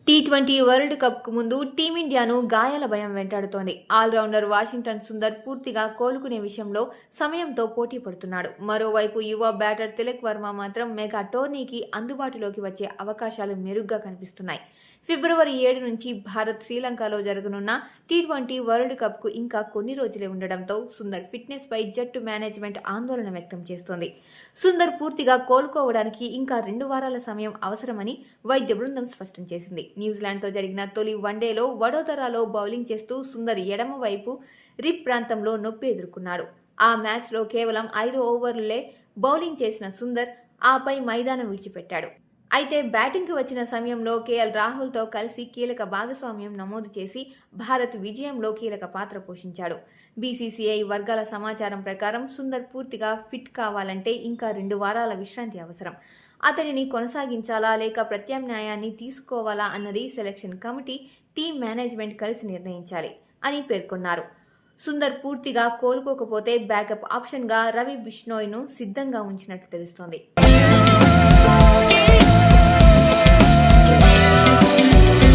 T20 world కప్కు ముందు టీమిండియాను గాయాల భయం వెంటాడుతోంది. ఆల్రౌండర్ వాషింగ్టన్ సుందర్ పూర్తిగా కోలుకునే విషయంలో సమయంతో పోటీ పడుతున్నాడు. మరోవైపు యువ బ్యాటర్ తిలక్ వర్మ మాత్రం మెగా టోర్నీకి అందుబాటులోకి వచ్చే అవకాశాలు మెరుగ్గా కనిపిస్తున్నాయి. ఫిబ్రవరి 7 నుంచి భారత్ శ్రీలంకలో జరగనున్న టీ20 వరల్డ్ కప్కు ఇంకా కొన్ని రోజులే ఉండడంతో సుందర్ ఫిట్నెస్పై జట్టు మేనేజ్మెంట్ ఆందోళన వ్యక్తం చేస్తోంది. సుందర్ పూర్తిగా కోలుకోవడానికి ఇంకా 2 వారాల సమయం అవసరమని వైద్య బృందం స్పష్టం చేసింది. న్యూజిలాండ్తో జరిగిన తొలి వన్డేలో వడోదరాలో బౌలింగ్ చేస్తూ సుందర్ ఎడమ వైపు రిబ్ ప్రాంతంలో నొప్పి ఎదుర్కొన్నాడు. ఆ మ్యాచ్లో కేవలం 5 ఓవర్లే బౌలింగ్ చేసిన సుందర్ ఆపై మైదానం విడిచిపెట్టాడు. అయితే బ్యాటింగ్కి వచ్చిన సమయంలో కేఎల్ రాహుల్తో కలిసి కీలక భాగస్వామ్యం నమోదు చేసి భారత్ విజయంలో కీలక పాత్ర పోషించాడు. బీసీసీఐ వర్గాల సమాచారం ప్రకారం సుందర్ పూర్తిగా ఫిట్ కావాలంటే ఇంకా 2 వారాల విశ్రాంతి అవసరం. అతడిని కొనసాగించాలా లేక ప్రత్యామ్నాయాన్ని తీసుకోవాలా అన్నది సెలక్షన్ కమిటీ, టీం మేనేజ్మెంట్ కలిసి నిర్ణయించాలి అని పేర్కొన్నారు. సుందర్ పూర్తిగా కోలుకోకపోతే బ్యాకప్ ఆప్షన్గా రవి బిష్నోయ్ను సిద్ధంగా ఉంచినట్లు తెలుస్తోంది.